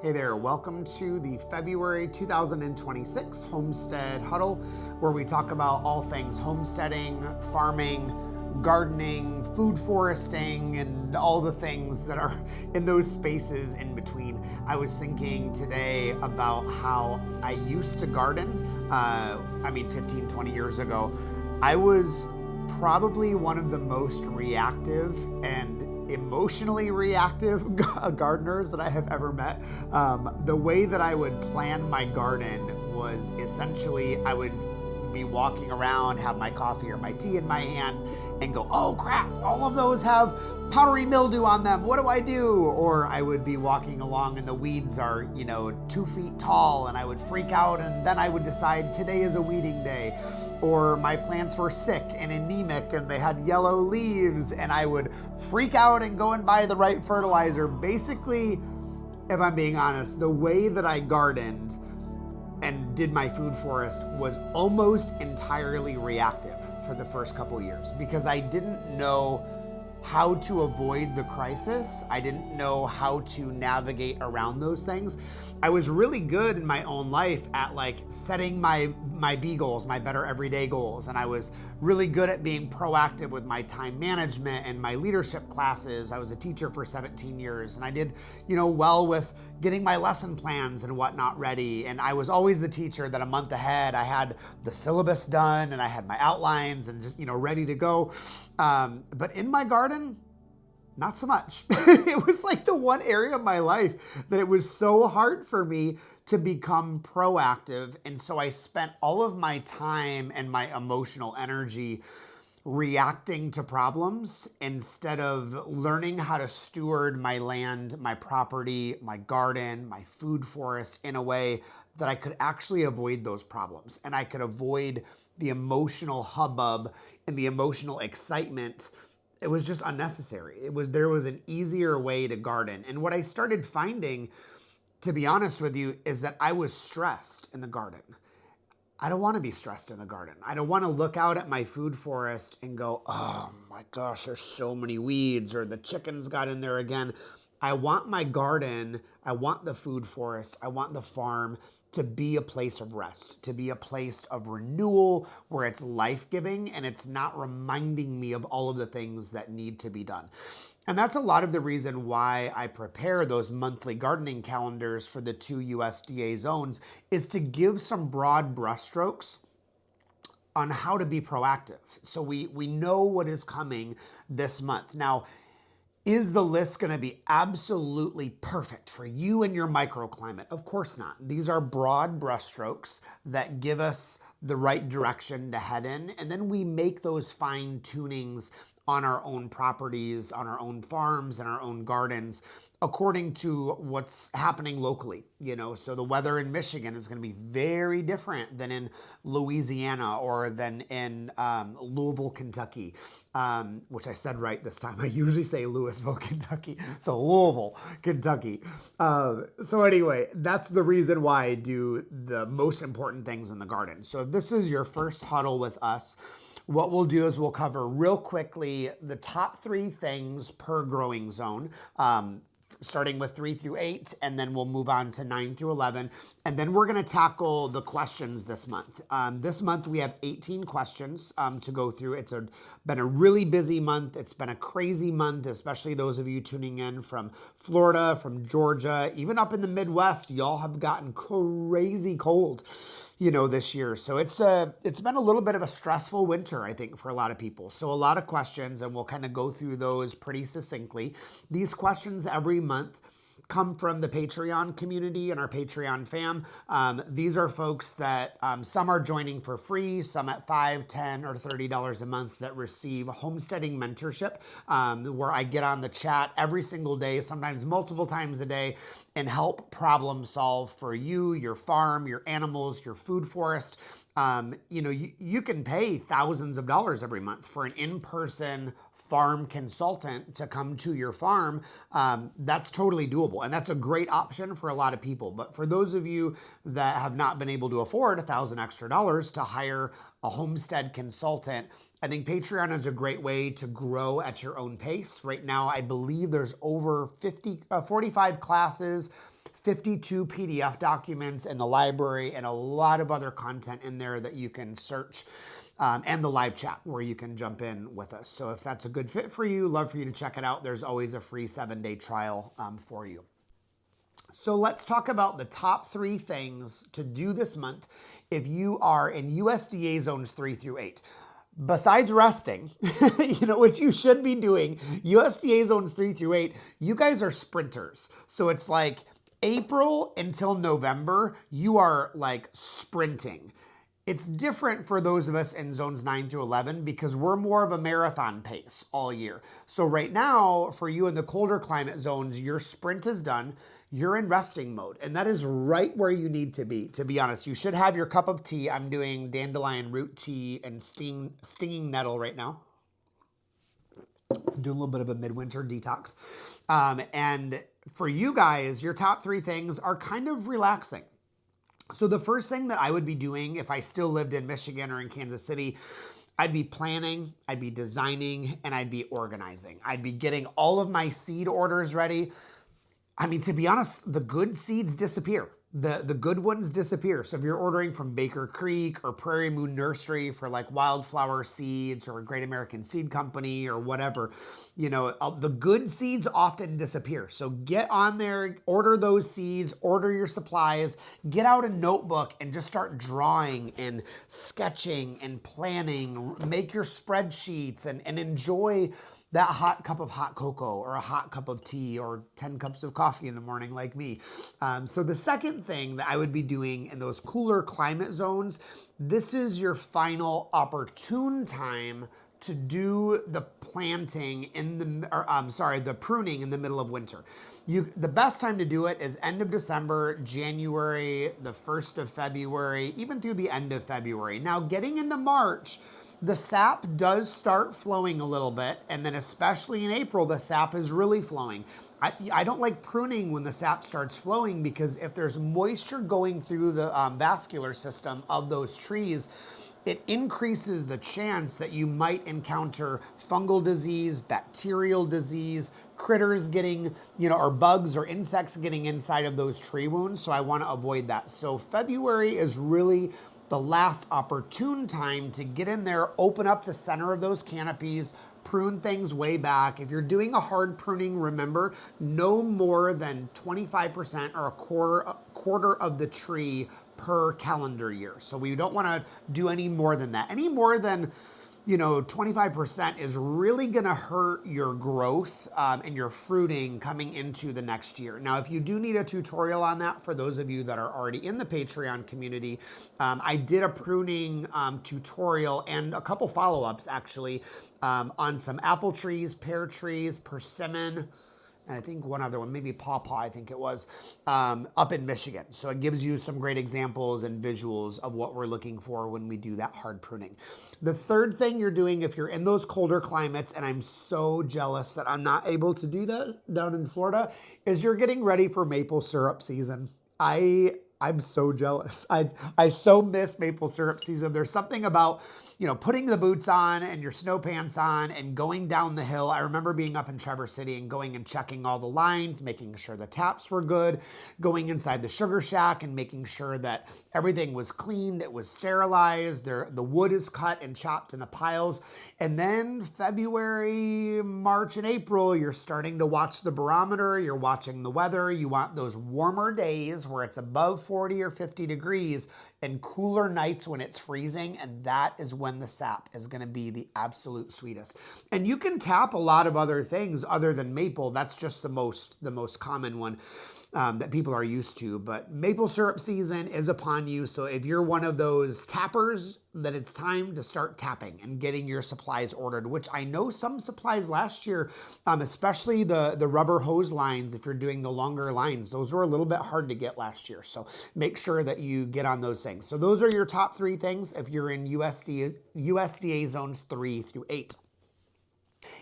Hey there, welcome to the February 2026 Homestead Huddle, where we talk about all things homesteading, farming, gardening, food foresting, and all the things that are in those spaces in between. I was thinking today about how I used to garden, 15, 20 years ago. I was probably one of the most reactive and emotionally reactive gardeners that I have ever met. The way that I would plan my garden was essentially I would be walking around, have my coffee or my tea in my hand, and go, oh crap, all of those have powdery mildew on them. What do I do? Or I would be walking along and the weeds are, 2 feet tall, and I would freak out, and then I would decide today is a weeding day. Or my plants were sick and anemic and they had yellow leaves, and I would freak out and go and buy the right fertilizer. Basically, if I'm being honest, the way that I gardened and did my food forest was almost entirely reactive for the first couple years because I didn't know how to avoid the crisis. I didn't know how to navigate around those things. I was really good in my own life at setting my B goals, my better everyday goals. And I was really good at being proactive with my time management and my leadership classes. I was a teacher for 17 years and I did, well with getting my lesson plans and whatnot ready. And I was always the teacher that a month ahead, I had the syllabus done and I had my outlines and just, ready to go. But in my garden, not so much. It was like the one area of my life that it was so hard for me to become proactive. And so I spent all of my time and my emotional energy reacting to problems instead of learning how to steward my land, my property, my garden, my food forest in a way that I could actually avoid those problems. And I could avoid the emotional hubbub and the emotional excitement. It was just unnecessary. There was an easier way to garden. And what I started finding, to be honest with you, is that I was stressed in the garden. I don't want to be stressed in the garden. I don't want to look out at my food forest and go, oh my gosh, there's so many weeds, or the chickens got in there again. I want my garden, I want the food forest, I want the farm to be a place of rest, to be a place of renewal where it's life-giving and it's not reminding me of all of the things that need to be done. And that's a lot of the reason why I prepare those monthly gardening calendars for the 2 USDA zones, is to give some broad brushstrokes on how to be proactive. So we know what is coming this month. Now, is the list going to be absolutely perfect for you and your microclimate? Of course not. These are broad brushstrokes that give us the right direction to head in, and then we make those fine tunings on our own properties, on our own farms, and our own gardens according to what's happening locally. So the weather in Michigan is going to be very different than in Louisiana or than in Louisville, Kentucky, which I said right this time. I usually say Louisville, Kentucky. So Louisville, Kentucky. So anyway, that's the reason why I do the most important things in the garden. So if this is your first huddle with us, what we'll do is we'll cover real quickly the top 3 things per growing zone, starting with 3 through 8, and then we'll move on to 9 through 11. And then we're going to tackle the questions this month. This month we have 18 questions to go through. It's been a really busy month. It's been a crazy month, especially those of you tuning in from Florida, from Georgia, even up in the Midwest. Y'all have gotten crazy cold, this year. So it's been a little bit of a stressful winter, I think, for a lot of people. So a lot of questions, and we'll kind of go through those pretty succinctly. These questions every month come from the Patreon community and our Patreon fam. These are folks that some are joining for free, some at $5, $10, or $30 a month that receive homesteading mentorship, where I get on the chat every single day, sometimes multiple times a day, and help problem solve for you, your farm, your animals, your food forest. You can pay thousands of dollars every month for an in-person farm consultant to come to your farm. That's totally doable. And that's a great option for a lot of people. But for those of you that have not been able to afford $1,000 extra to hire a homestead consultant, I think Patreon is a great way to grow at your own pace. Right now, I believe there's over 45 classes, 52 PDF documents in the library, and a lot of other content in there that you can search, and the live chat where you can jump in with us. So if that's a good fit for you, love for you to check it out. There's always a free 7-day trial for you. So let's talk about the top 3 things to do this month if you are in USDA zones 3 through 8. Besides resting, which you should be doing, USDA zones 3 through 8, you guys are sprinters. So it's like April until November, you are like sprinting. It's different for those of us in zones 9 through 11 because we're more of a marathon pace all year. So right now, for you in the colder climate zones, your sprint is done. You're in resting mode, and that is right where you need to be honest. You should have your cup of tea. I'm doing dandelion root tea and stinging nettle right now. Doing a little bit of a midwinter detox. And for you guys, your top 3 things are kind of relaxing. So the first thing that I would be doing if I still lived in Michigan or in Kansas City, I'd be planning, I'd be designing, and I'd be organizing. I'd be getting all of my seed orders ready. I mean, to be honest, the good seeds disappear. The good ones disappear. So if you're ordering from Baker Creek or Prairie Moon Nursery for like wildflower seeds or Great American Seed Company or whatever, the good seeds often disappear. So get on there, order those seeds, order your supplies, get out a notebook and just start drawing and sketching and planning, make your spreadsheets and enjoy that hot cup of hot cocoa or a hot cup of tea or 10 cups of coffee in the morning like me. So the second thing that I would be doing in those cooler climate zones, this is your final opportune time to do the planting the pruning in the middle of winter. The best time to do it is end of December, January, the 1st of February, even through the end of February. Now getting into March, the sap does start flowing a little bit, and then especially in April, the sap is really flowing. I don't like pruning when the sap starts flowing because if there's moisture going through the vascular system of those trees, it increases the chance that you might encounter fungal disease, bacterial disease, critters getting, or bugs or insects getting inside of those tree wounds. So I want to avoid that. So February is really the last opportune time to get in there, open up the center of those canopies, prune things way back. If you're doing a hard pruning, remember, no more than 25% or a quarter of the tree per calendar year. So we don't want to do any more than that. Any more than 25% is really going to hurt your growth and your fruiting coming into the next year. Now, if you do need a tutorial on that, for those of you that are already in the Patreon community, I did a pruning tutorial and a couple follow-ups actually on some apple trees, pear trees, persimmon, and I think one other one, maybe pawpaw, I think it was, up in Michigan. So it gives you some great examples and visuals of what we're looking for when we do that hard pruning. The third thing you're doing if you're in those colder climates, and I'm so jealous that I'm not able to do that down in Florida, is you're getting ready for maple syrup season. I'm so jealous. I so miss maple syrup season. There's something about putting the boots on and your snow pants on and going down the hill. I remember being up in Traverse City and going and checking all the lines, making sure the taps were good, going inside the sugar shack and making sure that everything was cleaned, it was sterilized, the wood is cut and chopped in the piles. And then February, March, and April, you're starting to watch the barometer, you're watching the weather. You want those warmer days where it's above 40 or 50 degrees and cooler nights when it's freezing, and that is when the sap is going to be the absolute sweetest. And you can tap a lot of other things other than maple. That's just the most common one that people are used to. But maple syrup season is upon you. So if you're one of those tappers, then it's time to start tapping and getting your supplies ordered, which I know some supplies last year, especially the rubber hose lines, if you're doing the longer lines, those were a little bit hard to get last year. So make sure that you get on those things. So those are your top 3 things if you're in USDA zones 3 through 8.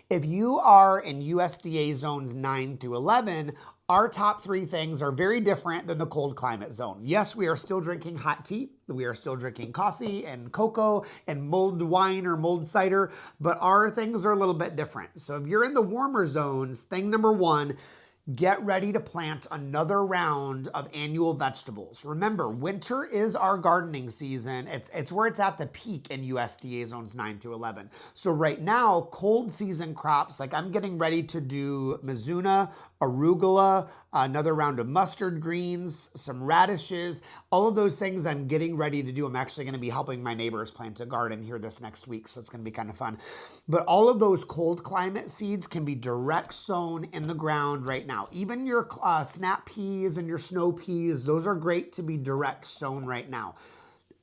If you are in USDA zones 9 through 11, our top 3 things are very different than the cold climate zone. Yes, we are still drinking hot tea. We are still drinking coffee and cocoa and mulled wine or mulled cider, but our things are a little bit different. So if you're in the warmer zones, thing number 1, get ready to plant another round of annual vegetables. Remember, winter is our gardening season. It's where it's at the peak in USDA zones 9 through 11. So right now, cold season crops, like I'm getting ready to do mizuna, arugula, another round of mustard greens, some radishes, all of those things I'm getting ready to do. I'm actually going to be helping my neighbors plant a garden here this next week, so it's going to be kind of fun. But all of those cold climate seeds can be direct sown in the ground right now. Even your snap peas and your snow peas, those are great to be direct sown right now.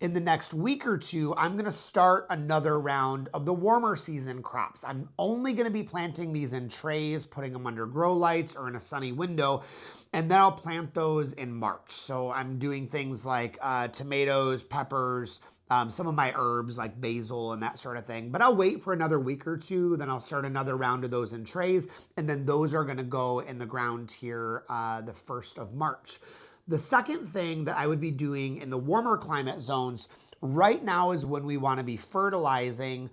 In the next week or two, I'm going to start another round of the warmer season crops. I'm only going to be planting these in trays, putting them under grow lights or in a sunny window, and then I'll plant those in March. So I'm doing things like tomatoes, peppers, some of my herbs like basil and that sort of thing. But I'll wait for another week or two, then I'll start another round of those in trays, and then those are going to go in the ground here the 1st of March. The second thing that I would be doing in the warmer climate zones right now is when we want to be fertilizing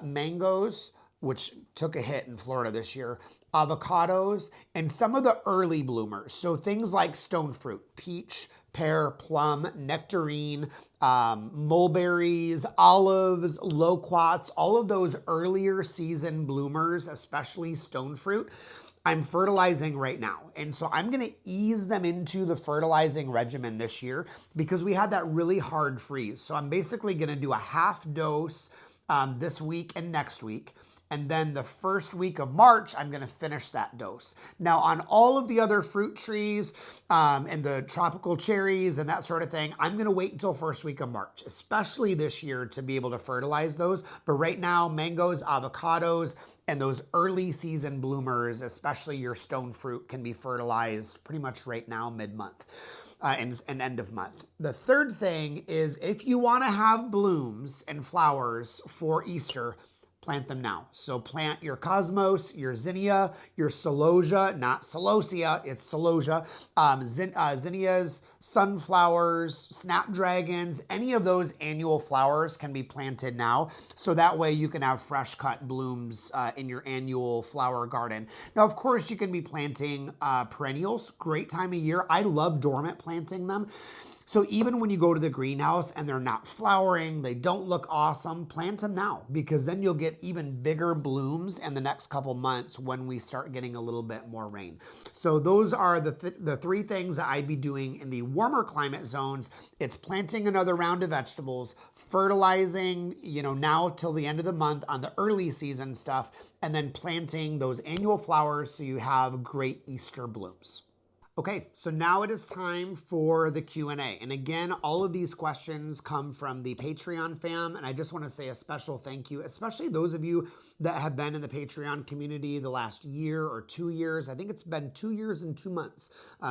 mangoes, which took a hit in Florida this year, avocados, and some of the early bloomers. So things like stone fruit, peach, pear, plum, nectarine, mulberries, olives, loquats, all of those earlier season bloomers, especially stone fruit, I'm fertilizing right now. And so I'm going to ease them into the fertilizing regimen this year because we had that really hard freeze. So I'm basically going to do a half dose this week and next week. And then the first week of March, I'm going to finish that dose. Now, on all of the other fruit trees and the tropical cherries and that sort of thing, I'm going to wait until first week of March, especially this year, to be able to fertilize those. But right now, mangoes, avocados, and those early season bloomers, especially your stone fruit, can be fertilized pretty much right now, mid-month. And end of month. The third thing is if you want to have blooms and flowers for Easter, plant them now. So plant your cosmos, your zinnia, your celosia, not celosia, it's celosia, zinnias, sunflowers, snapdragons, any of those annual flowers can be planted now. So that way you can have fresh cut blooms in your annual flower garden. Now, of course, you can be planting perennials, great time of year. I love dormant planting them. So even when you go to the greenhouse and they're not flowering, they don't look awesome, plant them now because then you'll get even bigger blooms in the next couple months when we start getting a little bit more rain. So those are the three things that I'd be doing in the warmer climate zones. It's planting another round of vegetables, fertilizing, now till the end of the month on the early season stuff, and then planting those annual flowers so you have great Easter blooms. Okay, so now it is time for the Q&A. And again, all of these questions come from the Patreon fam, and I just want to say a special thank you, especially those of you that have been in the Patreon community the last year or 2 years. I think it's been 2 years and 2 months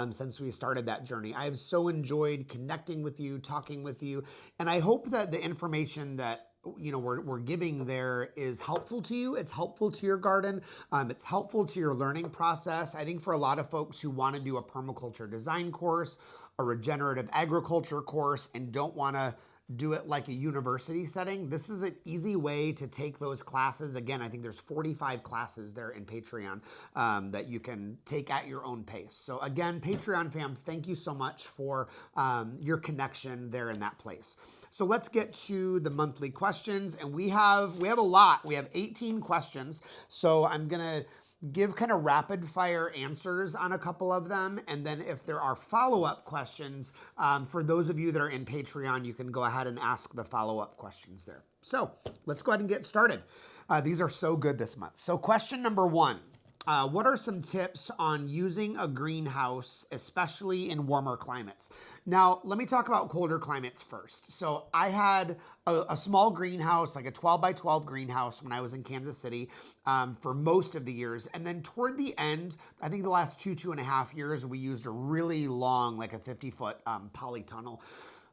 since we started that journey. I have so enjoyed connecting with you, talking with you, and I hope that the information that we're giving there is helpful to you. It's helpful to your garden. It's helpful to your learning process. I think for a lot of folks who want to do a permaculture design course, a regenerative agriculture course, and don't want to do it like a university setting, this is an easy way to take those classes. Again, I think there's 45 classes there in Patreon that you can take at your own pace. So again, Patreon fam, thank you so much for your connection there in that place. So let's get to the monthly questions, and we have a lot. We have 18 questions, so I'm gonna give kind of rapid fire answers on a couple of them. And then if there are follow-up questions, for those of you that are in Patreon, you can go ahead and ask the follow-up questions there. So let's go ahead and get started. These are so good this month. So question number 1. What are some tips on using a greenhouse, especially in warmer climates? Now, let me talk about colder climates first. So I had a small greenhouse, like a 12 by 12 greenhouse when I was in Kansas City for most of the years. And then toward the end, I think the last 2.5 years, we used a really long, like a 50-foot polytunnel.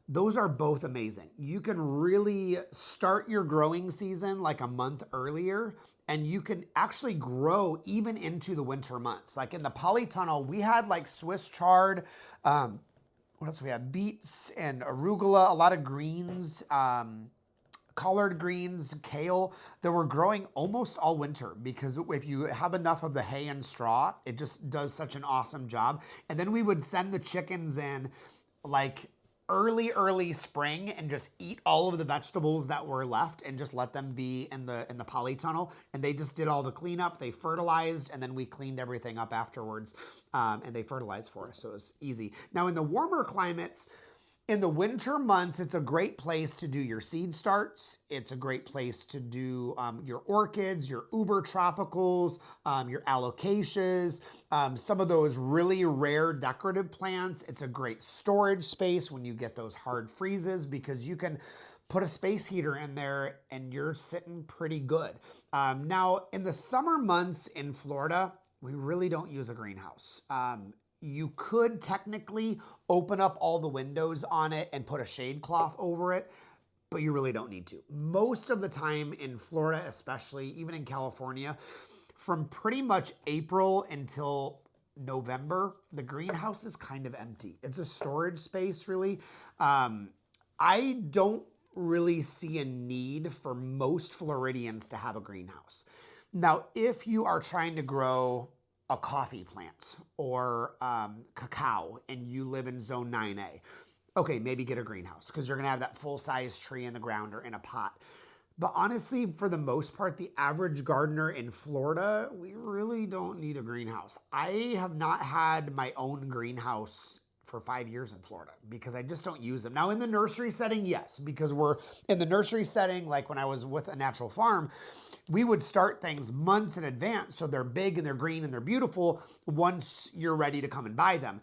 Those are both amazing. You can really start your growing season like a month earlier, and you can actually grow even into the winter months. Like in the polytunnel, we had like Swiss chard, what else we had? Beets and arugula, a lot of greens, collard greens, kale that were growing almost all winter, because if you have enough of the hay and straw, it just does such an awesome job. And then we would send the chickens in like early spring and just eat all of the vegetables that were left and just let them be in the polytunnel. And they just did all the cleanup. They fertilized, and then we cleaned everything up afterwards. And they fertilized for us, so it was easy. Now in the warmer climates, in the winter months, it's a great place to do your seed starts. It's a great place to do your orchids, your uber tropicals, your alocasias, some of those really rare decorative plants. It's a great storage space when you get those hard freezes, because you can put a space heater in there and you're sitting pretty good. Now, in the summer months in Florida, we really don't use a greenhouse. You could technically open up all the windows on it and put a shade cloth over it, but you really don't need to. Most of the time in Florida, especially, even in California, from pretty much April until November, the greenhouse is kind of empty. It's a storage space, really. I don't really see a need for most Floridians to have a greenhouse. Now, if you are trying to grow a coffee plant or cacao and you live in zone 9A, okay, maybe get a greenhouse, because you're gonna have that full-size tree in the ground or in a pot. But honestly, for the most part, the average gardener in Florida, we really don't need a greenhouse. I have not had my own greenhouse for 5 years in Florida because I just don't use them. Now in the nursery setting, yes, because we're in the nursery setting, like when I was with a natural farm, we would start things months in advance, so they're big and they're green and they're beautiful once you're ready to come and buy them.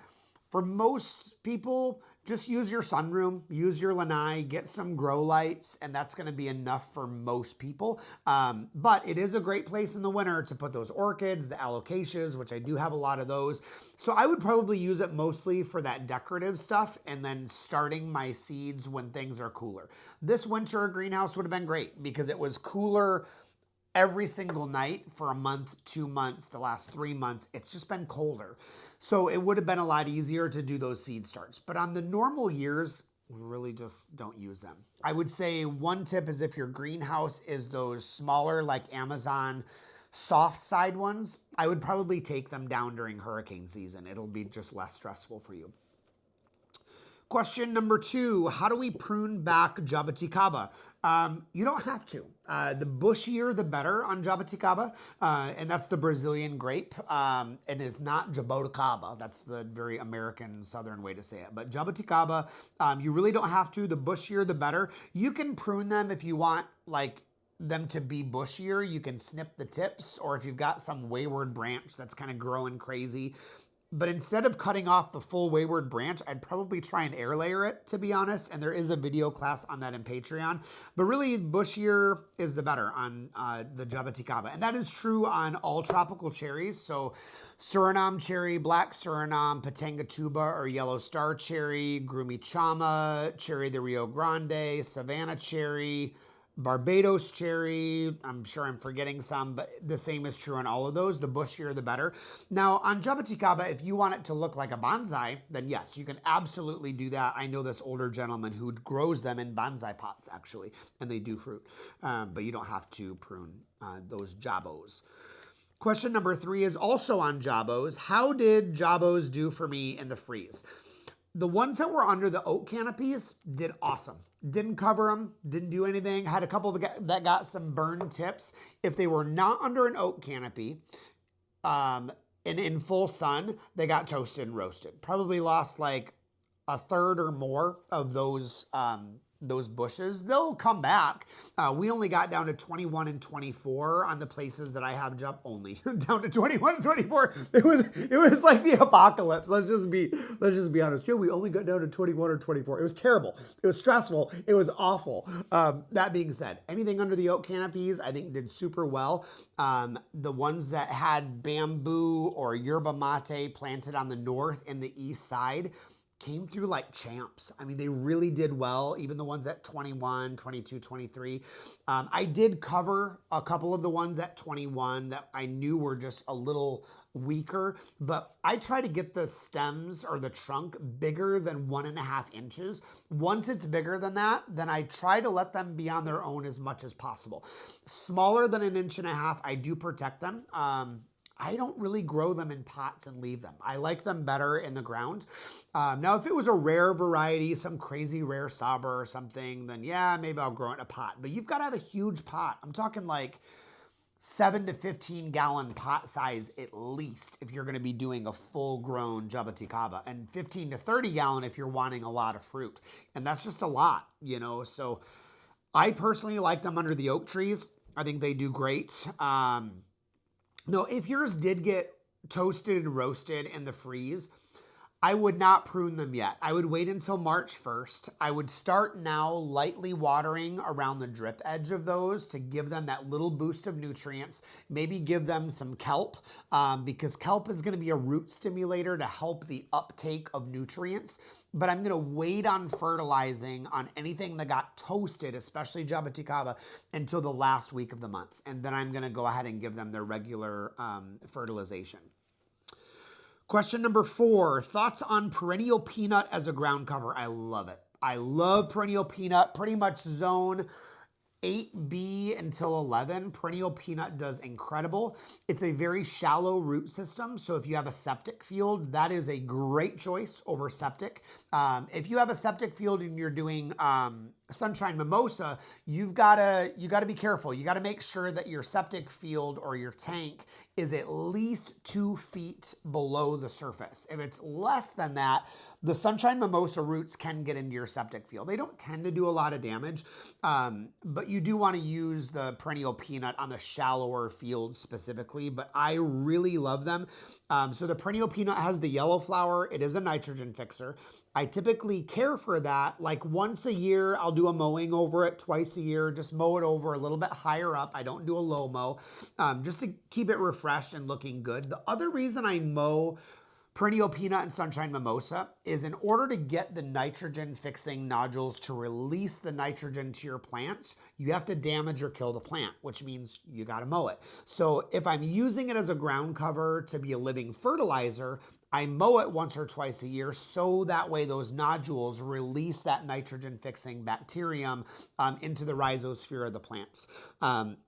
For most people, just use your sunroom, use your lanai, get some grow lights, and that's gonna be enough for most people. But it is a great place in the winter to put those orchids, the alocasias, which I do have a lot of those. So I would probably use it mostly for that decorative stuff and then starting my seeds when things are cooler. This winter, a greenhouse would have been great because it was cooler every single night for a month, 2 months, the last 3 months. It's just been colder. So it would have been a lot easier to do those seed starts. But on the normal years, we really just don't use them. I would say one tip is if your greenhouse is those smaller, like Amazon soft side ones, I would probably take them down during hurricane season. It'll be just less stressful for you. Question number 2, how do we prune back jaboticaba? You don't have to. The bushier, the better on jaboticaba, and that's the Brazilian grape, and it's not jaboticaba. That's the very American Southern way to say it. But jaboticaba, you really don't have to. The bushier, the better. You can prune them if you want, like, them to be bushier. You can snip the tips, or if you've got some wayward branch that's kind of growing crazy. But instead of cutting off the full wayward branch, I'd probably try and air layer it, to be honest. And there is a video class on that in Patreon. But really, bushier is the better on the jaboticaba. And that is true on all tropical cherries. So Suriname cherry, black Suriname, Patangatuba or yellow star cherry, Grumichama, cherry de Rio Grande, Savannah cherry, Barbados cherry, I'm sure I'm forgetting some, but the same is true on all of those. The bushier, the better. Now, on jaboticaba, if you want it to look like a bonsai, then yes, you can absolutely do that. I know this older gentleman who grows them in bonsai pots, actually, and they do fruit, but you don't have to prune those jabos. Question number 3 is also on jabos. How did jabos do for me in the freeze? The ones that were under the oak canopies did awesome. Didn't cover them, didn't do anything. Had a couple that got some burn tips. If they were not under an oak canopy and in full sun, they got toasted and roasted. Probably lost like a third or more of those bushes. They'll come back. We only got down to 21 and 24 on the places that I have only down to 21 and 24. It was like the apocalypse. Let's just be honest. Yeah, we only got down to 21 or 24. It was terrible. It was stressful. It was awful. That being said, anything under the oak canopies, I think did super well. The ones that had bamboo or yerba mate planted on the north and the east side, came through like champs. I mean, they really did well, even the ones at 21, 22, 23. I did cover a couple of the ones at 21 that I knew were just a little weaker, but I try to get the stems or the trunk bigger than 1.5 inches. Once it's bigger than that, then I try to let them be on their own as much as possible. Smaller than 1.5 inches, I do protect them. I don't really grow them in pots and leave them. I like them better in the ground. Now, if it was a rare variety, some crazy rare Sabra or something, then yeah, maybe I'll grow it in a pot. But you've got to have a huge pot. I'm talking like 7 to 15 gallon pot size at least if you're going to be doing a full grown jaboticaba, and 15 to 30 gallon if you're wanting a lot of fruit. And that's just a lot, you know. So I personally like them under the oak trees. I think they do great. No, if yours did get toasted and roasted in the freeze, I would not prune them yet. I would wait until March 1st. I would start now lightly watering around the drip edge of those to give them that little boost of nutrients. Maybe give them some kelp because kelp is going to be a root stimulator to help the uptake of nutrients. But I'm going to wait on fertilizing on anything that got toasted, especially jaboticaba, until the last week of the month. And then I'm going to go ahead and give them their regular fertilization. Question number 4, thoughts on perennial peanut as a ground cover. I love it. I love perennial peanut, pretty much zone 8B until 11. Perennial peanut does incredible. It's a very shallow root system. So if you have a septic field, that is a great choice over septic. If you have a septic field and you're doing sunshine mimosa, you gotta be careful. You gotta make sure that your septic field or your tank is at least 2 feet below the surface. If it's less than that, the sunshine mimosa roots can get into your septic field. They don't tend to do a lot of damage, but you do want to use the perennial peanut on the shallower fields specifically, but I really love them. So the perennial peanut has the yellow flower. It is a nitrogen fixer. I typically care for that like once a year. I'll do a mowing over it twice a year, just mow it over a little bit higher up. I don't do a low mow, just to keep it refreshed and looking good. The other reason I mow perennial peanut and sunshine mimosa is in order to get the nitrogen fixing nodules to release the nitrogen to your plants, you have to damage or kill the plant, which means you got to mow it. So if I'm using it as a ground cover to be a living fertilizer, I mow it once or twice a year so that way those nodules release that nitrogen fixing bacterium into the rhizosphere of the plants.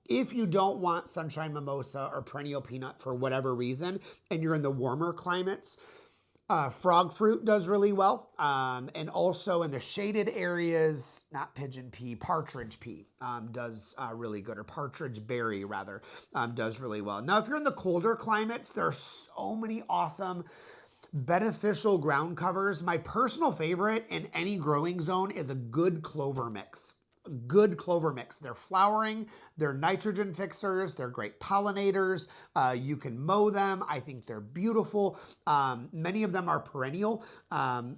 If you don't want sunshine mimosa or perennial peanut for whatever reason, and you're in the warmer climates, frog fruit does really well. And also in the shaded areas, not pigeon pea, partridge pea does really good, or partridge berry rather, does really well. Now, if you're in the colder climates, there are so many awesome beneficial ground covers. My personal favorite in any growing zone is a good clover mix. Good clover mix. They're flowering, they're nitrogen fixers, they're great pollinators. You can mow them. I think they're beautiful. Many of them are perennial.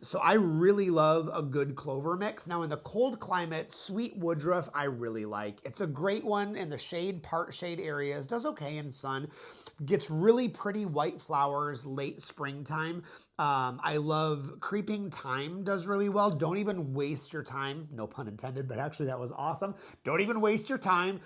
So I really love a good clover mix. Now in the cold climate, sweet woodruff, I really like. It's a great one in the shade, part shade areas, does okay in sun. Gets really pretty white flowers late springtime. I love creeping thyme, does really well. Don't even waste your time, no pun intended, but actually that was awesome. Don't even waste your time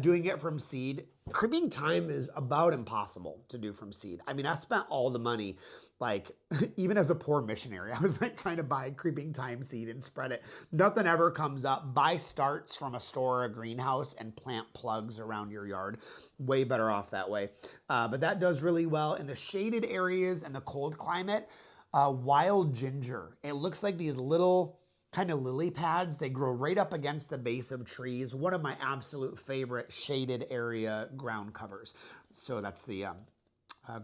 doing it from seed. Creeping thyme is about impossible to do from seed. I mean, I spent all the money, like even as a poor missionary, I was like trying to buy creeping thyme seed and spread it. Nothing ever comes up. Buy starts from a store or a greenhouse and plant plugs around your yard. Way better off that way. But that does really well in the shaded areas and the cold climate. Wild ginger. It looks like these little kind of lily pads. They grow right up against the base of trees. One of my absolute favorite shaded area ground covers. So that's the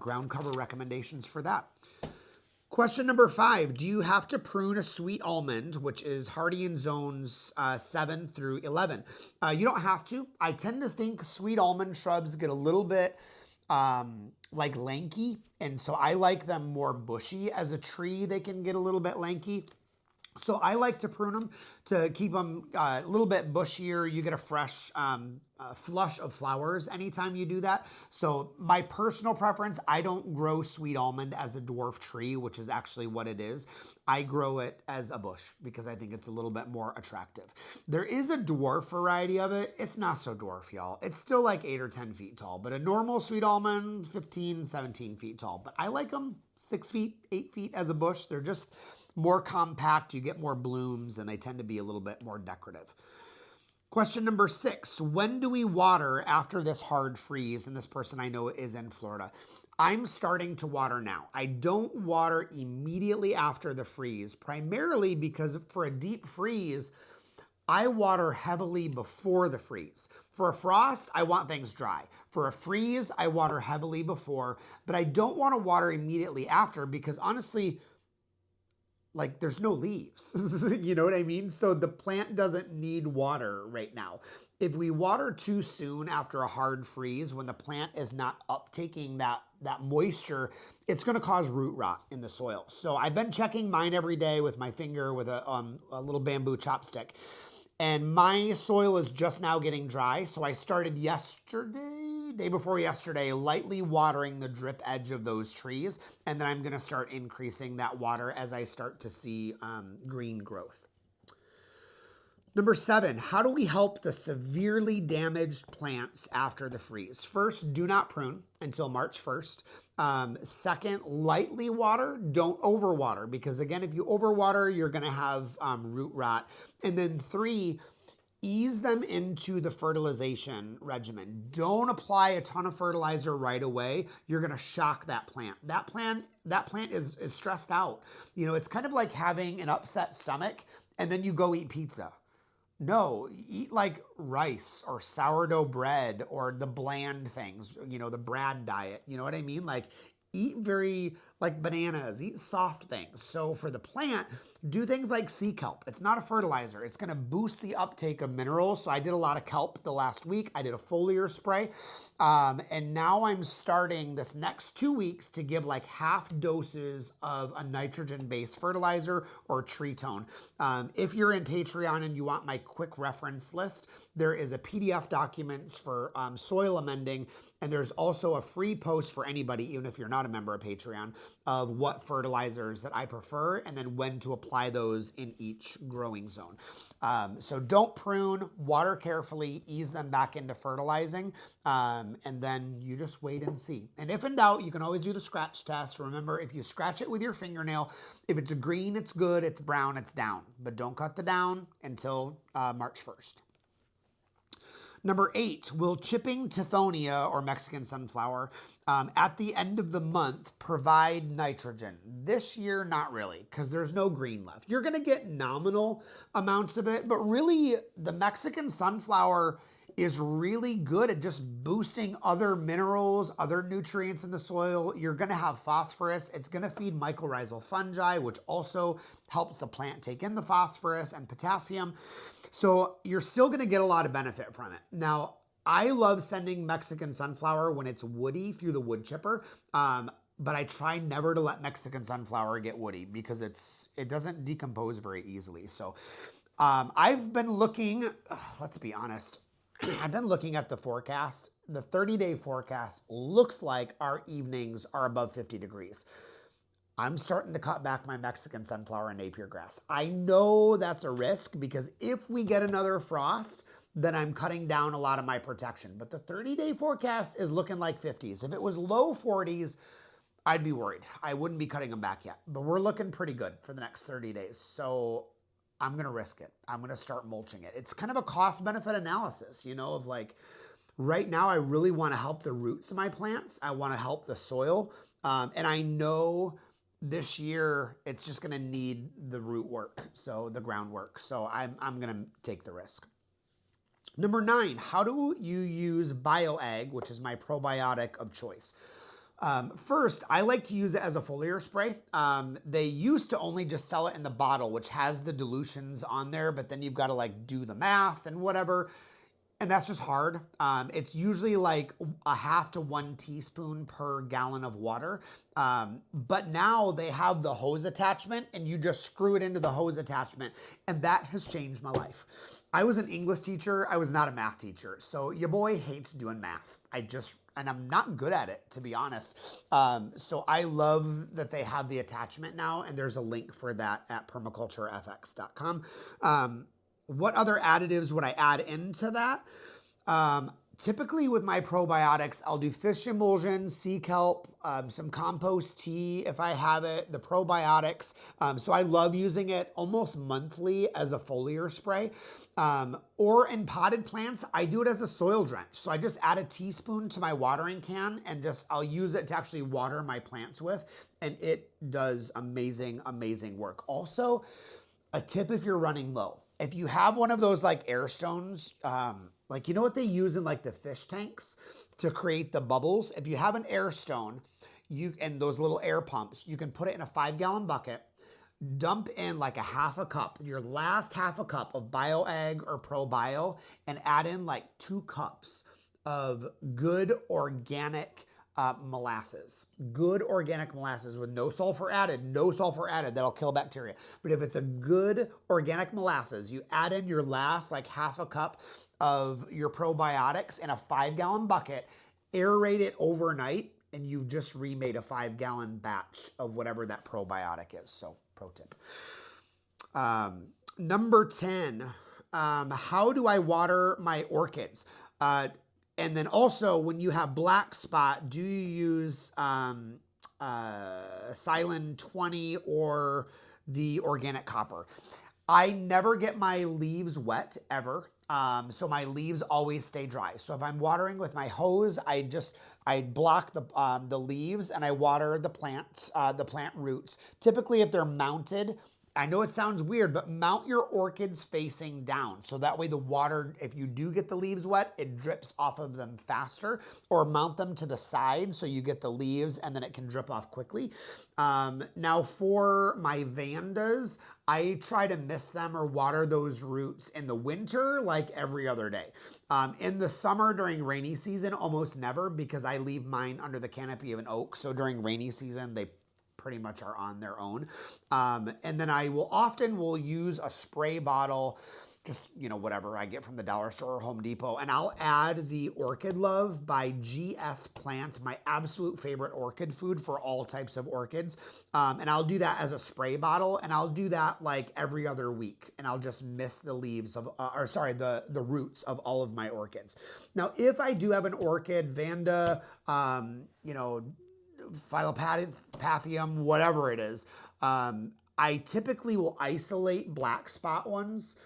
ground cover recommendations for that. Question number 5, do you have to prune a sweet almond, which is hardy in zones 7 through 11? You don't have to. I tend to think sweet almond shrubs get a little bit like lanky, and so I like them more bushy. As a tree, they can get a little bit lanky. So I like to prune them to keep them a little bit bushier. You get a fresh flush of flowers anytime you do that. So my personal preference, I don't grow sweet almond as a dwarf tree, which is actually what it is. I grow it as a bush because I think it's a little bit more attractive. There is a dwarf variety of it. It's not so dwarf, y'all. It's still like 8 or 10 feet tall, but a normal sweet almond, 15, 17 feet tall. But I like them 6 feet, 8 feet as a bush. They're just more compact. You get more blooms and they tend to be a little bit more decorative. Question number 6, when do we water after this hard freeze? And this person I know is in Florida. I'm starting to water now. I don't water immediately after the freeze, primarily because for a deep freeze, I water heavily before the freeze. For a frost, I want things dry. For a freeze, I water heavily before, but I don't want to water immediately after because honestly, like there's no leaves, you know what I mean? So the plant doesn't need water right now. If we water too soon after a hard freeze, when the plant is not uptaking that moisture, it's gonna cause root rot in the soil. So I've been checking mine every day with my finger with a little bamboo chopstick. And my soil is just now getting dry. So I started day before yesterday, lightly watering the drip edge of those trees. And then I'm gonna start increasing that water as I start to see green growth. Number 7, how do we help the severely damaged plants after the freeze? First, do not prune until March 1st. Second, lightly water, don't overwater, because again, if you overwater, you're gonna have root rot. And then 3, ease them into the fertilization regimen. Don't apply a ton of fertilizer right away. You're gonna shock that plant. That plant is stressed out. You know, it's kind of like having an upset stomach and then you go eat pizza. No, eat like rice or sourdough bread or the bland things, you know, the Brad diet, you know what I mean? Like eat very like bananas, eat soft things. So for the plant, do things like sea kelp. It's not a fertilizer. It's going to boost the uptake of minerals. So I did a lot of kelp the last week. I did a foliar spray. And now I'm starting this next 2 weeks to give like half doses of a nitrogen-based fertilizer or tree tone. If you're in Patreon and you want my quick reference list, there is a PDF documents for soil amending. And there's also a free post for anybody, even if you're not a member of Patreon, of what fertilizers that I prefer and then when to apply those in each growing zone. So don't prune, water carefully, ease them back into fertilizing, and then you just wait and see. And if in doubt, you can always do the scratch test. Remember, if you scratch it with your fingernail, if it's green, it's good, it's brown, it's down. But don't cut the down until March 1st. Number 8, will chipping Tithonia or Mexican sunflower at the end of the month provide nitrogen? This year, not really, because there's no green left. You're gonna get nominal amounts of it, but really the Mexican sunflower is really good at just boosting other minerals, other nutrients in the soil. You're gonna have phosphorus. It's gonna feed mycorrhizal fungi, which also helps the plant take in the phosphorus and potassium. So you're still gonna get a lot of benefit from it. Now, I love sending Mexican sunflower when it's woody through the wood chipper, but I try never to let Mexican sunflower get woody because it doesn't decompose very easily. So I've been looking, let's be honest, I've been looking at the forecast. The 30-day forecast looks like our evenings are above 50 degrees. I'm starting to cut back my Mexican sunflower and napier grass. I know that's a risk because if we get another frost, then I'm cutting down a lot of my protection. But the 30-day forecast is looking like 50s. If it was low 40s, I'd be worried. I wouldn't be cutting them back yet. But we're looking pretty good for the next 30 days. So I'm going to risk it. I'm going to start mulching it. It's kind of a cost-benefit analysis, you know, of like, right now I really want to help the roots of my plants. I want to help the soil. And I know this year it's just going to need the root work, so the groundwork. So I'm going to take the risk. Number 9, how do you use BioEgg, which is my probiotic of choice? First, I like to use it as a foliar spray. They used to only just sell it in the bottle, which has the dilutions on there, but then you've got to like do the math and whatever. And that's just hard. It's usually like a half to 1 teaspoon per gallon of water. But now they have the hose attachment and you just screw it into the hose attachment. And that has changed my life. I was an English teacher. I was not a math teacher. So your boy hates doing math. And I'm not good at it, to be honest. So I love that they have the attachment now, and there's a link for that at permaculturefx.com. What other additives would I add into that? Typically with my probiotics, I'll do fish emulsion, sea kelp, some compost tea if I have it, the probiotics. So I love using it almost monthly as a foliar spray. Or in potted plants, I do it as a soil drench. So I just add a teaspoon to my watering can and I'll use it to actually water my plants with. And it does amazing, amazing work. Also, a tip if you're running low. If you have one of those like air stones, like, you know what they use in like the fish tanks to create the bubbles? If you have an air stone, and those little air pumps, you can put it in a 5-gallon bucket, dump in like a half a cup, your last half a cup of BioAg or ProBio, and add in like 2 cups of good organic molasses. Good organic molasses with no sulfur added, that'll kill bacteria. But if it's a good organic molasses, you add in your last like half a cup of your probiotics in a 5-gallon bucket, aerate it overnight, and you've just remade a 5-gallon batch of whatever that probiotic is. So pro tip. Number 10, how do I water my orchids? And then also, when you have black spot, do you use Silane 20 or the organic copper? I never get my leaves wet ever. So my leaves always stay dry. So if I'm watering with my hose, I block the leaves and I water the plant roots. Typically, if they're mounted, I know it sounds weird, but mount your orchids facing down. So that way the water, if you do get the leaves wet, it drips off of them faster, or mount them to the side so you get the leaves and then it can drip off quickly. Now for my Vandas, I try to mist them or water those roots in the winter like every other day. In the summer during rainy season, almost never, because I leave mine under the canopy of an oak. So during rainy season, they pretty much are on their own. And then I will often use a spray bottle, just, whatever I get from the dollar store or Home Depot, and I'll add the Orchid Love by GS Plant, my absolute favorite orchid food for all types of orchids. And I'll do that as a spray bottle, and I'll do that like every other week, and I'll just mist the leaves of, the roots of all of my orchids. Now, if I do have an orchid, Vanda, Philopathium, whatever it is, I typically will isolate black spot ones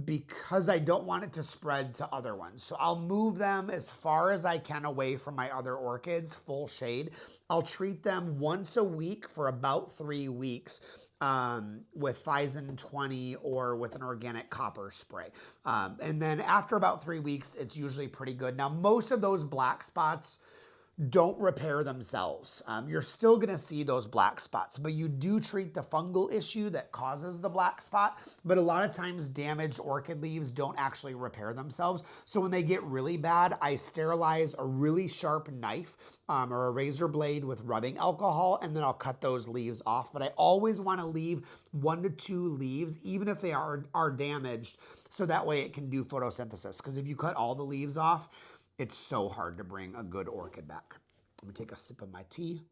because I don't want it to spread to other ones. So I'll move them as far as I can away from my other orchids, full shade. I'll treat them once a week for about 3 weeks with Silane 20 or with an organic copper spray. And then after about 3 weeks, it's usually pretty good. Now, most of those black spots don't repair themselves. You're still going to see those black spots, but you do treat the fungal issue that causes the black spot. But a lot of times damaged orchid leaves don't actually repair themselves. So when they get really bad, I sterilize a really sharp knife or a razor blade with rubbing alcohol, and then I'll cut those leaves off. But I always want to leave 1 to 2 leaves, even if they are damaged, so that way it can do photosynthesis. Because if you cut all the leaves off, it's so hard to bring a good orchid back. Let me take a sip of my tea.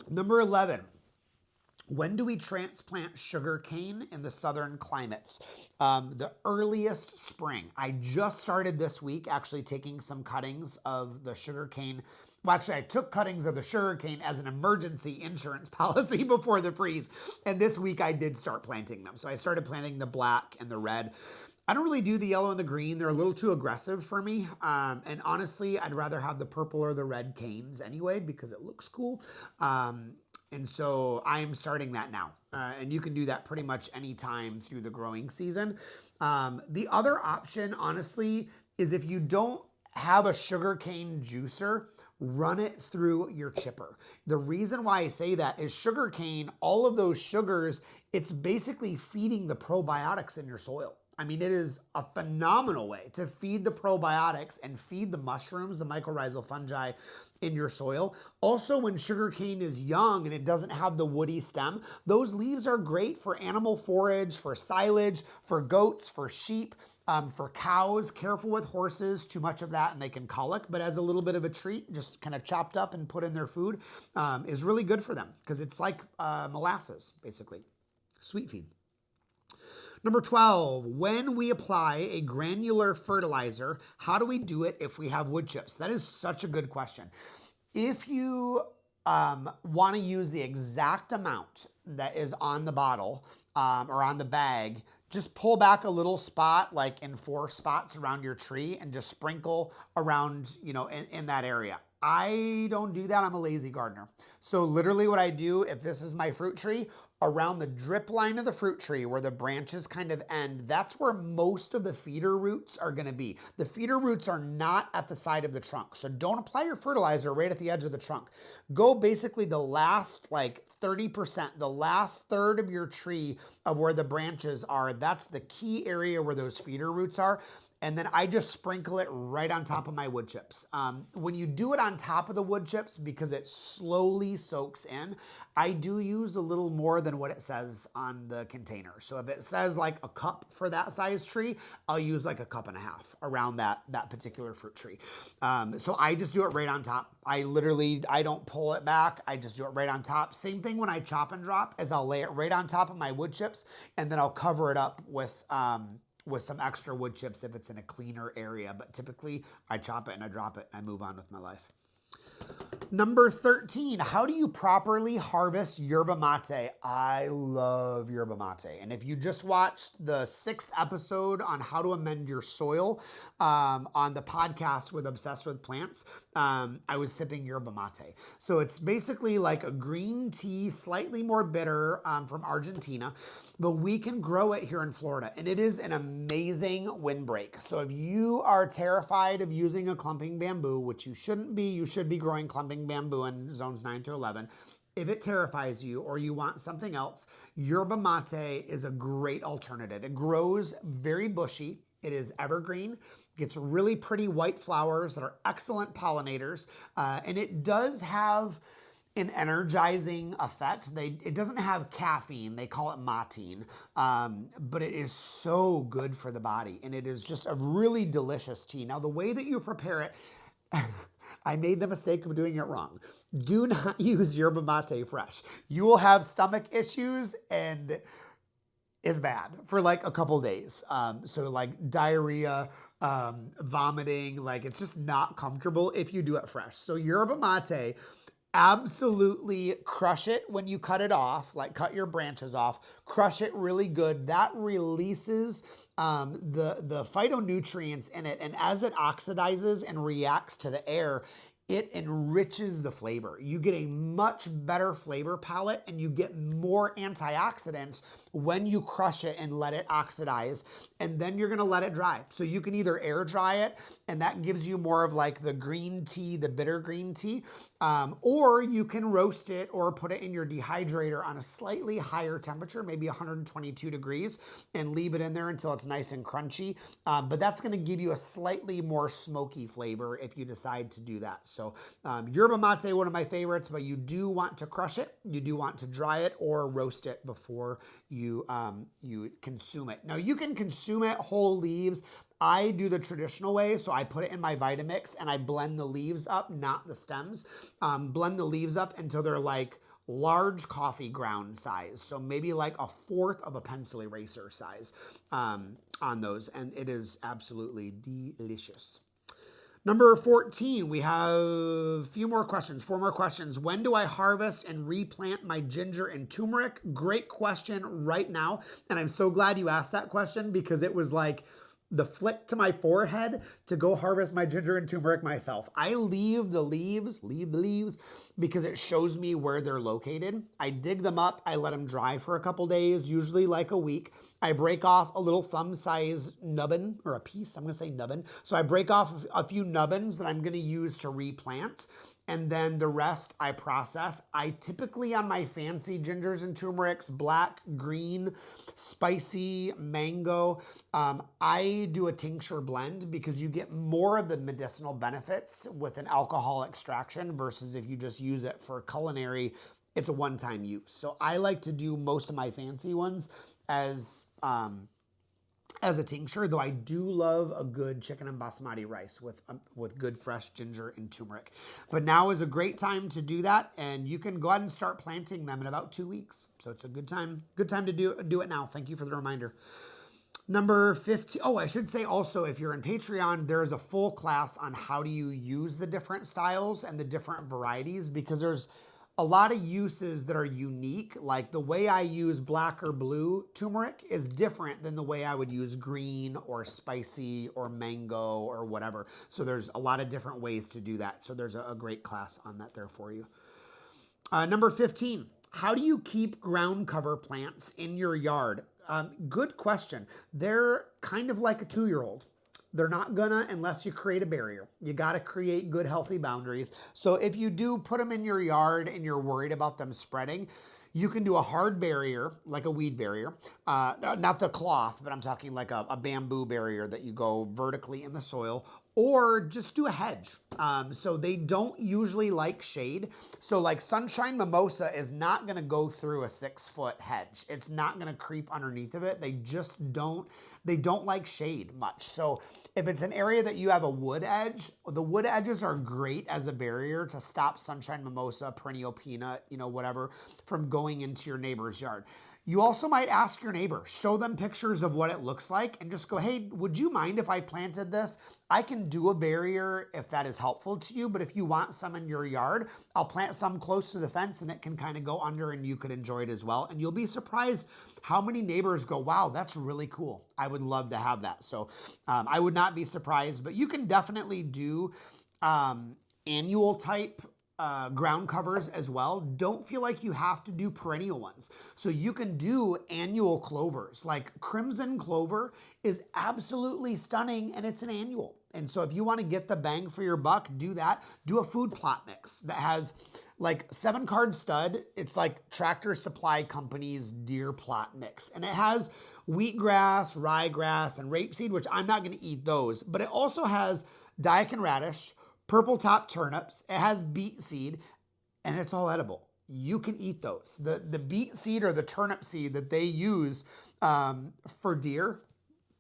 Number 11, when do we transplant sugar cane in the southern climates? The earliest spring. I just started this week actually taking some cuttings of the sugar cane. Well, actually, I took cuttings of the sugar cane as an emergency insurance policy before the freeze. And this week I did start planting them. So I started planting the black and the red. I don't really do the yellow and the green. They're a little too aggressive for me. And honestly, I'd rather have the purple or the red canes anyway, because it looks cool. And so I'm starting that now. And you can do that pretty much anytime through the growing season. The other option, honestly, is if you don't have a sugarcane juicer, run it through your chipper. The reason why I say that is sugarcane, all of those sugars, it's basically feeding the probiotics in your soil. I mean, it is a phenomenal way to feed the probiotics and feed the mushrooms, the mycorrhizal fungi in your soil. Also, when sugarcane is young and it doesn't have the woody stem, those leaves are great for animal forage, for silage, for goats, for sheep, for cows. Careful with horses, too much of that and they can colic, but as a little bit of a treat, just kind of chopped up and put in their food, is really good for them because it's like molasses, basically. Sweet feed. Number 12, when we apply a granular fertilizer, how do we do it if we have wood chips? That is such a good question. If you want to use the exact amount that is on the bottle or on the bag, just pull back a little spot, like in 4 spots around your tree, and just sprinkle around, in that area. I don't do that. I'm a lazy gardener. So literally what I do, if this is my fruit tree, around the drip line of the fruit tree where the branches kind of end, that's where most of the feeder roots are going to be. The feeder roots are not at the side of the trunk. So don't apply your fertilizer right at the edge of the trunk. Go basically the last 30%, the last third of your tree of where the branches are. That's the key area where those feeder roots are. And then I just sprinkle it right on top of my wood chips. When you do it on top of the wood chips, because it slowly soaks in, I do use a little more than what it says on the container. So if it says like a cup for that size tree, I'll use like a cup and a half around that particular fruit tree. So I just do it right on top. I don't pull it back. I just do it right on top. Same thing when I chop and drop, is I'll lay it right on top of my wood chips, and then I'll cover it up with some extra wood chips if it's in a cleaner area. But typically I chop it and I drop it and I move on with my life. Number 13, how do you properly harvest yerba mate? I love yerba mate. And if you just watched the 6th episode on how to amend your soil on the podcast with Obsessed with Plants, I was sipping yerba mate. So it's basically like a green tea, slightly more bitter from Argentina, but we can grow it here in Florida. And it is an amazing windbreak. So if you are terrified of using a clumping bamboo, which you shouldn't be, you should be growing clumping bamboo in zones 9 through 11. If it terrifies you or you want something else, yerba mate is a great alternative. It grows very bushy. It is evergreen. Gets really pretty white flowers that are excellent pollinators. And it does have an energizing effect. It doesn't have caffeine. They call it matine. But it is so good for the body. And it is just a really delicious tea. Now, the way that you prepare it, I made the mistake of doing it wrong. Do not use yerba mate fresh. You will have stomach issues and it's bad for like a couple days. So like diarrhea, vomiting, like it's just not comfortable if you do it fresh. So yerba mate, absolutely crush it when you cut it off, like cut your branches off, crush it really good. That releases the phytonutrients in it. And as it oxidizes and reacts to the air, it enriches the flavor. You get a much better flavor palette and you get more antioxidants when you crush it and let it oxidize. And then you're gonna let it dry. So you can either air dry it, and that gives you more of like the green tea, the bitter green tea, or you can roast it or put it in your dehydrator on a slightly higher temperature, maybe 122 degrees, and leave it in there until it's nice and crunchy. But that's gonna give you a slightly more smoky flavor if you decide to do that. So yerba mate, one of my favorites, but you do want to crush it. You do want to dry it or roast it before you consume it. Now you can consume it whole leaves. I do the traditional way, so I put it in my Vitamix and I blend the leaves up, not the stems. Blend the leaves up until they're like large coffee ground size. So maybe like a fourth of a pencil eraser size on those. And it is absolutely delicious. Number 14, we have a few more questions, 4 more questions. When do I harvest and replant my ginger and turmeric? Great question right now. And I'm so glad you asked that question because it was like the flick to my forehead to go harvest my ginger and turmeric myself. I leave the leaves because it shows me where they're located. I dig them up, I let them dry for a couple days, usually like a week. I break off a little thumb size nubbin or a piece, I'm gonna say nubbin. So I break off a few nubbins that I'm gonna use to replant. and then the rest I process. I typically, on my fancy gingers and turmerics, black, green, spicy, mango, I do a tincture blend because you get more of the medicinal benefits with an alcohol extraction versus if you just use it for culinary, it's a one-time use. So I like to do most of my fancy ones as a tincture, though I do love a good chicken and basmati rice with good fresh ginger and turmeric. But now is a great time to do that, and you can go ahead and start planting them in about 2 weeks. So it's a good time to do it now. Thank you for the reminder. Number 15, oh, I should say also, if you're in Patreon, there is a full class on how do you use the different styles and the different varieties, because there's a lot of uses that are unique. Like the way I use black or blue turmeric is different than the way I would use green or spicy or mango or whatever. So there's a lot of different ways to do that. So there's a great class on that there for you. Number 15, how do you keep ground cover plants in your yard? Good question. They're kind of like a 2-year-old. They're not gonna unless you create a barrier. You gotta create good, healthy boundaries. So if you do put them in your yard and you're worried about them spreading, you can do a hard barrier, like a weed barrier. Not the cloth, but I'm talking like a bamboo barrier that you go vertically in the soil, or just do a hedge. So they don't usually like shade. So like sunshine mimosa is not gonna go through a 6-foot hedge. It's not gonna creep underneath of it. They just don't like shade much. So if it's an area that you have a wood edge, the wood edges are great as a barrier to stop sunshine mimosa, perennial peanut, whatever, from going into your neighbor's yard. You also might ask your neighbor, show them pictures of what it looks like, and just go, hey, would you mind if I planted this? I can do a barrier if that is helpful to you, but if you want some in your yard, I'll plant some close to the fence and it can kind of go under and you could enjoy it as well. And you'll be surprised how many neighbors go, wow, that's really cool. I would love to have that. So I would not be surprised, but you can definitely do annual type ground covers as well. Don't feel like you have to do perennial ones. So you can do annual clovers. Like crimson clover is absolutely stunning and it's an annual. And so if you want to get the bang for your buck, do that. Do a food plot mix that has like 7-card stud. It's like Tractor Supply Company's deer plot mix. And it has wheatgrass, ryegrass, and rapeseed, which I'm not going to eat those. But it also has daikon radish, purple top turnips, it has beet seed, and it's all edible. You can eat those. The beet seed or the turnip seed that they use for deer,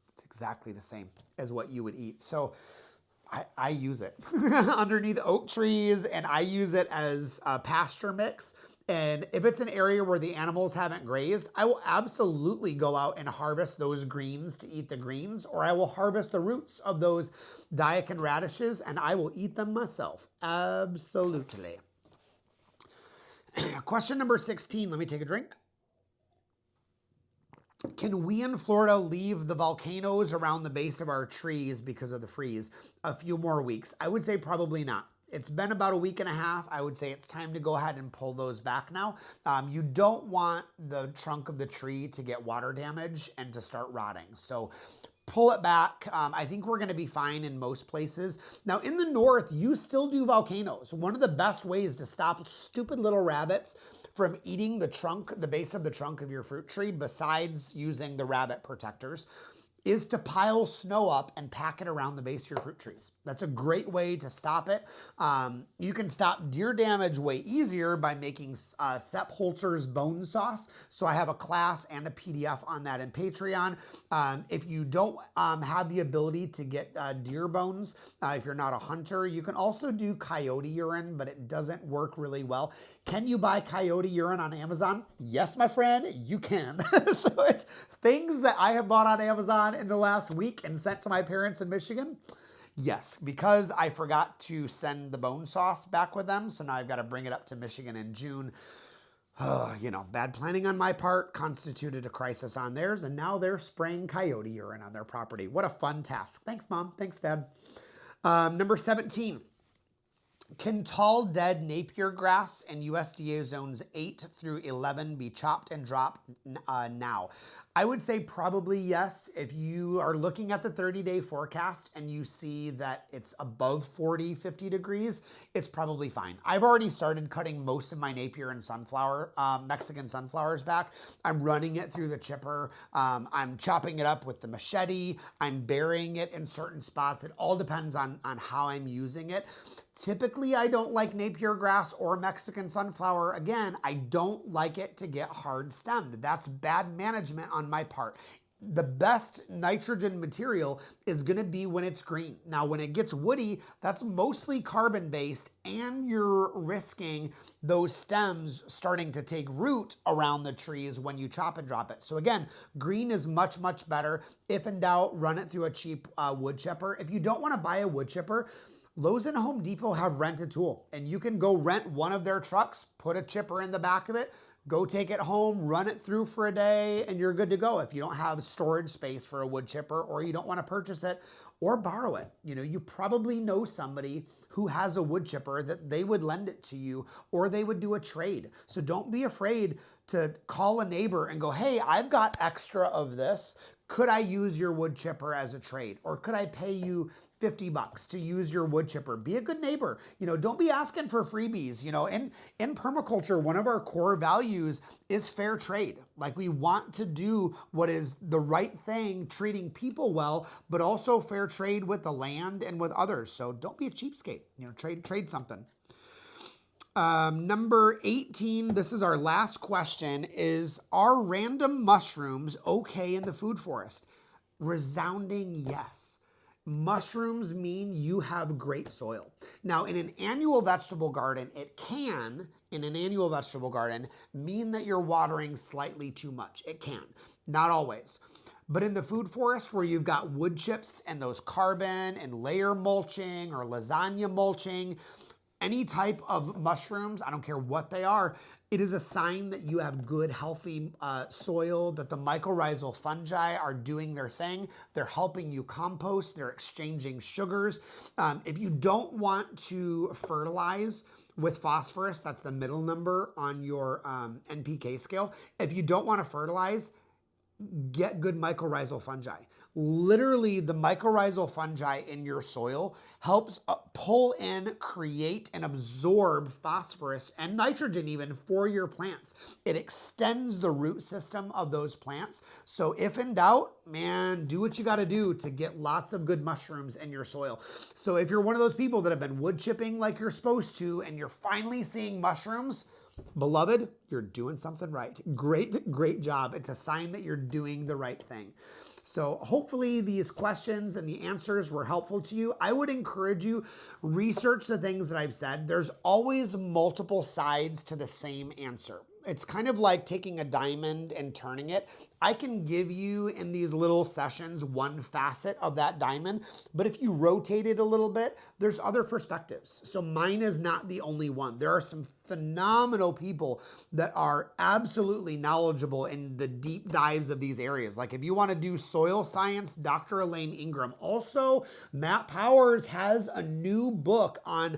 it's exactly the same as what you would eat. So I use it underneath oak trees, and I use it as a pasture mix. And if it's an area where the animals haven't grazed, I will absolutely go out and harvest those greens to eat the greens, or I will harvest the roots of those daikon radishes and I will eat them myself. Absolutely. Question number 16. Let me take a drink. Can we in Florida leave the volcanos around the base of our trees because of the freeze a few more weeks? I would say probably not. It's been about a week and a half. I would say it's time to go ahead and pull those back now. You don't want the trunk of the tree to get water damage and to start rotting. So pull it back. I think we're going to be fine in most places. Now in the north, you still do volcanoes. One of the best ways to stop stupid little rabbits from eating the trunk, the base of the trunk of your fruit tree, besides using the rabbit protectors, is to pile snow up and pack it around the base of your fruit trees. That's a great way to stop it. You can stop deer damage way easier by making Sepp Holzer's bone sauce. So I have a class and a PDF on that in Patreon. If you don't have the ability to get deer bones, if you're not a hunter, you can also do coyote urine, but it doesn't work really well. Can you buy coyote urine on Amazon? Yes, my friend, you can. So it's things that I have bought on Amazon in the last week and sent to my parents in Michigan. Yes, because I forgot to send the bone sauce back with them. So now I've got to bring it up to Michigan in June. Bad planning on my part constituted a crisis on theirs. And now they're spraying coyote urine on their property. What a fun task. Thanks, Mom. Thanks, Dad. Number 17. Can tall dead napier grass in USDA zones 8 through 11 be chopped and dropped now? I would say probably yes. If you are looking at the 30-day forecast and you see that it's above 40, 50 degrees, it's probably fine. I've already started cutting most of my napier and sunflower, Mexican sunflowers back. I'm running it through the chipper. I'm chopping it up with the machete. I'm burying it in certain spots. It all depends on how I'm using it. Typically, I don't like napier grass or Mexican sunflower. Again, I don't like it to get hard stemmed. That's bad management on my part. The best nitrogen material is going to be when it's green. Now, when it gets woody, that's mostly carbon-based, and you're risking those stems starting to take root around the trees when you chop and drop it. So again, green is much, much better. If in doubt, run it through a cheap wood chipper. If you don't want to buy a wood chipper, Lowe's and Home Depot have Rent a Tool, and you can go rent one of their trucks, put a chipper in the back of it, go take it home, run it through for a day, and you're good to go. If you don't have storage space for a wood chipper, or you don't want to purchase it or borrow it, you probably know somebody who has a wood chipper that they would lend it to you, or they would do a trade. So don't be afraid to call a neighbor and go, hey, I've got extra of this. Could I use your wood chipper as a trade? Or could I pay you $50 to use your wood chipper? Be a good neighbor. Don't be asking for freebies. In permaculture, one of our core values is fair trade. Like, we want to do what is the right thing, treating people well, but also fair trade with the land and with others. So don't be a cheapskate. Trade something. Number 18, this is our last question, is, are random mushrooms okay in the food forest? Resounding yes. Mushrooms mean you have great soil. Now, in an annual vegetable garden, it can, in an annual vegetable garden, mean that you're watering slightly too much. It can, not always. But in the food forest, where you've got wood chips and those carbon and layer mulching or lasagna mulching, any type of mushrooms, I don't care what they are, it is a sign that you have good, healthy soil, that the mycorrhizal fungi are doing their thing. They're helping you compost. They're exchanging sugars. If you don't want to fertilize with phosphorus, that's the middle number on your NPK scale. If you don't want to fertilize, get good mycorrhizal fungi. Literally, the mycorrhizal fungi in your soil helps pull in, create, and absorb phosphorus and nitrogen even for your plants. It extends the root system of those plants. So if in doubt, man, do what you got to do to get lots of good mushrooms in your soil. So if you're one of those people that have been wood chipping like you're supposed to, and you're finally seeing mushrooms, beloved, you're doing something right. Great job. It's a sign that you're doing the right thing. So hopefully these questions and the answers were helpful to you. I would encourage you, research the things that I've said. There's always multiple sides to the same answer. It's kind of like taking a diamond and turning it. I can give you in these little sessions one facet of that diamond, but if you rotate it a little bit, there's other perspectives. So mine is not the only one. There are some phenomenal people that are absolutely knowledgeable in the deep dives of these areas. Like, if you want to do soil science, Dr. Elaine Ingram. Also, Matt Powers has a new book on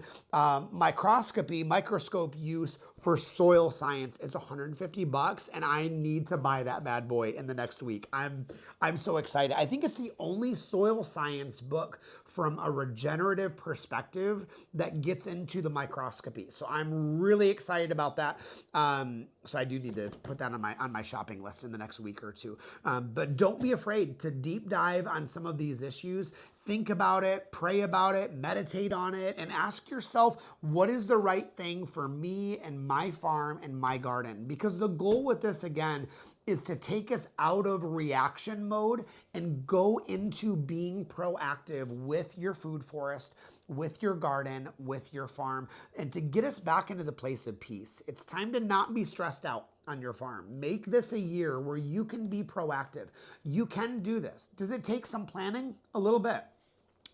microscope use for soil science. It's $150, and I need to buy that bad boy in the next week. I'm so excited. I think it's the only soil science book from a regenerative perspective that gets into the microscopy. So I'm really excited about that. So I do need to put that on my shopping list in the next week or two. But don't be afraid to deep dive on some of these issues. Think about it, pray about it, meditate on it, and ask yourself, what is the right thing for me and my farm and my garden? Because the goal with this, again, is to take us out of reaction mode and go into being proactive with your food forest, with your garden, with your farm, and to get us back into the place of peace. It's time to not be stressed out on your farm. Make this a year where you can be proactive. You can do this. Does it take some planning? A little bit.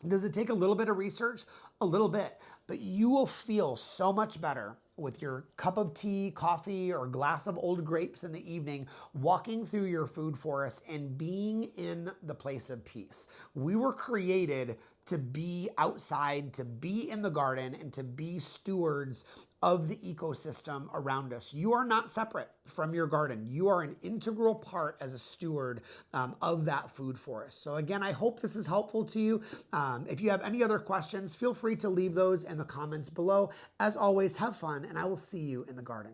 Does it take a little bit of research? A little bit. But you will feel so much better with your cup of tea, coffee, or glass of old grapes in the evening, walking through your food forest and being in the place of peace. We were created to be outside, to be in the garden, and to be stewards of the ecosystem around us. You are not separate from your garden. You are an integral part as a steward of that food forest. So again, I hope this is helpful to you. If you have any other questions, feel free to leave those in the comments below. As always, have fun, and I will see you in the garden.